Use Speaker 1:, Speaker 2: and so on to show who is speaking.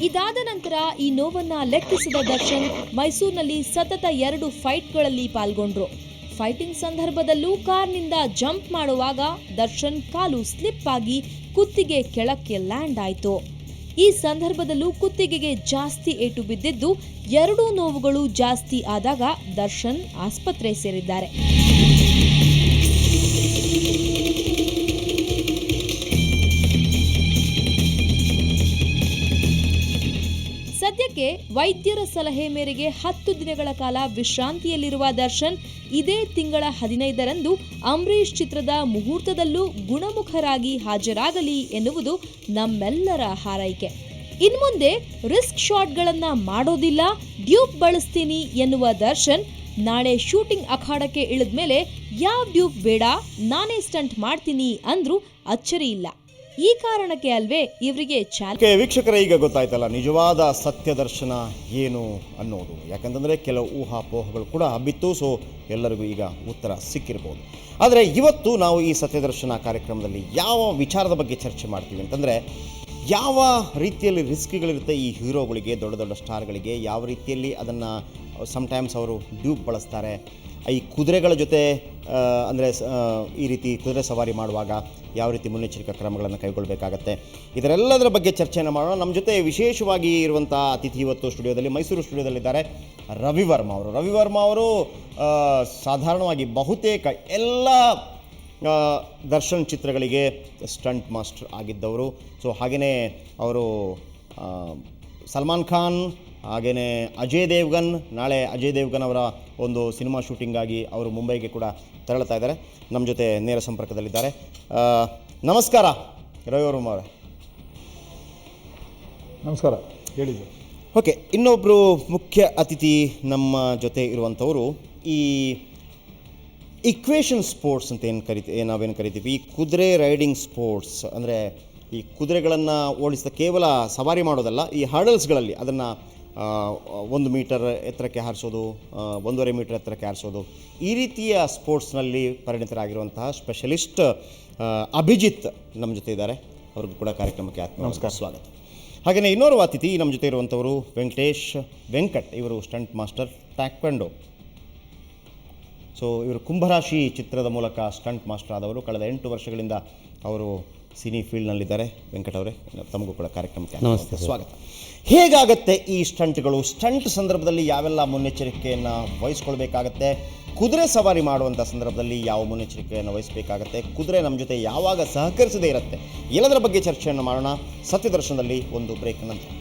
Speaker 1: ಇದಾದ ನಂತರ ಈ ನೋವನ್ನ ಲೆಕ್ಕಿಸಿದ ದರ್ಶನ್ ಮೈಸೂರಿನಲ್ಲಿ ಸತತ 2 ಫೈಟ್ಗಳಲ್ಲಿ ಪಾಲ್ಗೊಂಡ್ರು. ಫೈಟಿಂಗ್ ಸಂದರ್ಭದಲ್ಲೂ ಕಾರ್ನಿಂದ ಜಂಪ್ ಮಾಡುವಾಗ ದರ್ಶನ್ ಕಾಲು ಸ್ಲಿಪ್ ಆಗಿ ಕುತ್ತಿಗೆ ಕೆಳಕ್ಕೆ ಲ್ಯಾಂಡ್ ಆಯಿತು. ಈ ಸಂದರ್ಭದಲ್ಲೂ ಕುತ್ತಿಗೆಗೆ ಜಾಸ್ತಿ ಏಟು ಬಿದ್ದಿದ್ದು 2 ನೋವುಗಳು ಜಾಸ್ತಿ ಆದಾಗ ದರ್ಶನ್ ಆಸ್ಪತ್ರೆ ಸೇರಿದ್ದಾರೆ. ಸದ್ಯಕ್ಕೆ ವೈದ್ಯರ ಸಲಹೆ ಮೇರೆಗೆ 10 ದಿನಗಳ ಕಾಲ ವಿಶ್ರಾಂತಿಯಲ್ಲಿರುವ ದರ್ಶನ್ ಇದೇ ತಿಂಗಳ 15ರಂದು ಅಂಬರೀಷ್ ಚಿತ್ರದ ಮುಹೂರ್ತದಲ್ಲೂ ಗುಣಮುಖರಾಗಿ ಹಾಜರಾಗಲಿ ಎನ್ನುವುದು ನಮ್ಮೆಲ್ಲರ ಹಾರೈಕೆ. ಇನ್ಮುಂದೆ ರಿಸ್ಕ್ ಶಾಟ್ಗಳನ್ನ ಮಾಡೋದಿಲ್ಲ, ಡ್ಯೂಪ್ ಬಳಸ್ತೀನಿ ಎನ್ನುವ ದರ್ಶನ್ ನಾಳೆ ಶೂಟಿಂಗ್ ಅಖಾಡಕ್ಕೆ ಇಳಿದ್ಮೇಲೆ ಯಾವ ಡ್ಯೂಪ್ ಬೇಡ, ನಾನೇ ಸ್ಟಂಟ್ ಮಾಡ್ತೀನಿ ಅಂದ್ರೂ ಅಚ್ಚರಿ ಇಲ್ಲ. ಈ ಕಾರಣಕ್ಕೆ ಅಲ್ವೇ ಇವರಿಗೆ
Speaker 2: ವೀಕ್ಷಕರ ಈಗ ಗೊತ್ತಾಯ್ತಲ್ಲ ನಿಜವಾದ ಸತ್ಯ ದರ್ಶನ ಏನು ಅನ್ನೋದು. ಯಾಕಂತಂದರೆ ಕೆಲವು ಊಹಾಪೋಹಗಳು ಕೂಡ ಹಬ್ಬಿತ್ತು. ಸೊ ಎಲ್ಲರಿಗೂ ಈಗ ಉತ್ತರ ಸಿಕ್ಕಿರ್ಬೋದು. ಆದರೆ ಇವತ್ತು ನಾವು ಈ ಸತ್ಯದರ್ಶನ ಕಾರ್ಯಕ್ರಮದಲ್ಲಿ ಯಾವ ವಿಚಾರದ ಬಗ್ಗೆ ಚರ್ಚೆ ಮಾಡ್ತೀವಿ ಅಂತಂದರೆ, ಯಾವ ರೀತಿಯಲ್ಲಿ ರಿಸ್ಕ್ಗಳಿರುತ್ತೆ ಈ ಹೀರೋಗಳಿಗೆ, ದೊಡ್ಡ ದೊಡ್ಡ ಸ್ಟಾರ್ಗಳಿಗೆ, ಯಾವ ರೀತಿಯಲ್ಲಿ ಅದನ್ನು ಸಮ್ಟೈಮ್ಸ್ ಅವರು ಡ್ಯೂಪ್ ಬಳಸ್ತಾರೆ, ಈ ಕುದುರೆಗಳ ಜೊತೆ ಅಂದರೆ ಈ ರೀತಿ ಕುದುರೆ ಸವಾರಿ ಮಾಡುವಾಗ ಯಾವ ರೀತಿ ಮುನ್ನೆಚ್ಚರಿಕಾ ಕ್ರಮಗಳನ್ನು ಕೈಗೊಳ್ಳಬೇಕಾಗತ್ತೆ, ಇದರೆಲ್ಲದರ ಬಗ್ಗೆ ಚರ್ಚೆಯನ್ನು ಮಾಡೋಣ. ನಮ್ಮ ಜೊತೆ ವಿಶೇಷವಾಗಿ ಇರುವಂಥ ಅತಿಥಿ ಇವತ್ತು ಸ್ಟುಡಿಯೋದಲ್ಲಿ, ಮೈಸೂರು ಸ್ಟುಡಿಯೋದಲ್ಲಿದ್ದಾರೆ ರವಿವರ್ಮ ಅವರು. ರವಿವರ್ಮ ಅವರು ಸಾಧಾರಣವಾಗಿ ಬಹುತೇಕ ಎಲ್ಲ ದರ್ಶನ್ ಚಿತ್ರಗಳಿಗೆ ಸ್ಟಂಟ್ ಮಾಸ್ಟರ್ ಆಗಿದ್ದವರು. ಸೊ ಹಾಗೆಯೇ ಅವರು ಸಲ್ಮಾನ್ ಖಾನ್, ಹಾಗೆಯೇ ಅಜಯ್ ದೇವ್ಗನ್, ನಾಳೆ ಅಜಯ್ ದೇವ್ಗನ್ ಅವರ ಒಂದು ಸಿನಿಮಾ ಶೂಟಿಂಗಾಗಿ ಅವರು ಮುಂಬೈಗೆ ಕೂಡ ತೆರಳುತ್ತಾ ಇದ್ದಾರೆ. ನಮ್ಮ ಜೊತೆ ನೇರ ಸಂಪರ್ಕದಲ್ಲಿದ್ದಾರೆ. ನಮಸ್ಕಾರ ರವಿವರ್ಮ ಅವರೇ.
Speaker 3: ನಮಸ್ಕಾರ, ಹೇಳಿದ್ದೆ.
Speaker 2: ಓಕೆ, ಇನ್ನೊಬ್ಬರು ಮುಖ್ಯ ಅತಿಥಿ ನಮ್ಮ ಜೊತೆ ಇರುವಂಥವರು ಈ ಇಕ್ವೇಷನ್ ಸ್ಪೋರ್ಟ್ಸ್ ಅಂತ ನಾವೇನು ಕರಿತೀವಿ, ಈ ಕುದುರೆ ರೈಡಿಂಗ್ ಸ್ಪೋರ್ಟ್ಸ್ ಅಂದರೆ ಈ ಕುದುರೆಗಳನ್ನು ಓಡಿಸಿದ ಕೇವಲ ಸವಾರಿ ಮಾಡೋದಲ್ಲ, ಈ ಹರ್ಡಲ್ಸ್ಗಳಲ್ಲಿ ಅದನ್ನು 1 ಮೀಟರ್ ಎತ್ತರಕ್ಕೆ ಹಾರಿಸೋದು, 1.5 ಮೀಟರ್ ಎತ್ತರಕ್ಕೆ ಹಾರಿಸೋದು, ಈ ರೀತಿಯ ಸ್ಪೋರ್ಟ್ಸ್ನಲ್ಲಿ ಪರಿಣಿತರಾಗಿರುವಂತಹ ಸ್ಪೆಷಲಿಸ್ಟ್ ಅಭಿಜಿತ್ ನಮ್ಮ ಜೊತೆ ಇದ್ದಾರೆ. ಅವ್ರಿಗೂ ಕೂಡ ಕಾರ್ಯಕ್ರಮಕ್ಕೆ ನಮಸ್ಕಾರ, ಸ್ವಾಗತ. ಹಾಗೆಯೇ ಇನ್ನೋರ್ವ ಅತಿಥಿ ನಮ್ಮ ಜೊತೆ ಇರುವಂಥವರು ವೆಂಕಟ್. ಇವರು ಸ್ಟಂಟ್ ಮಾಸ್ಟರ್, ಟ್ಯಾಕ್ವೆಂಡೋ. ಸೊ ಇವರು ಕುಂಭರಾಶಿ ಚಿತ್ರದ ಮೂಲಕ ಸ್ಟಂಟ್ ಮಾಸ್ಟರ್ ಆದವರು. ಕಳೆದ 8 ವರ್ಷಗಳಿಂದ ಅವರು ಸಿನಿ ಫೀಲ್ಡ್ನಲ್ಲಿದ್ದಾರೆ. ವೆಂಕಟ್ ಅವರೇ, ತಮಗೂ ಕೂಡ ಕಾರ್ಯಕ್ರಮಕ್ಕೆ ನಮಸ್ತೆ, ಸ್ವಾಗತ. ಹೇಗಾಗತ್ತೆ ಈ ಸ್ಟಂಟ್ಗಳು? ಸ್ಟಂಟ್ ಸಂದರ್ಭದಲ್ಲಿ ಯಾವೆಲ್ಲ ಮುನ್ನೆಚ್ಚರಿಕೆಯನ್ನು ವಹಿಸ್ಕೊಳ್ಬೇಕಾಗತ್ತೆ? ಕುದುರೆ ಸವಾರಿ ಮಾಡುವಂಥ ಸಂದರ್ಭದಲ್ಲಿ ಯಾವ ಮುನ್ನೆಚ್ಚರಿಕೆಯನ್ನು ವಹಿಸಬೇಕಾಗತ್ತೆ? ಕುದುರೆ ನಮ್ಮ ಜೊತೆ ಯಾವಾಗ ಸಹಕರಿಸದೇ ಇರುತ್ತೆ? ಎಲ್ಲದರ ಬಗ್ಗೆ ಚರ್ಚೆಯನ್ನು ಮಾಡೋಣ ಸತ್ಯದರ್ಶನದಲ್ಲಿ ಒಂದು ಬ್ರೇಕ್ ನಂತರ.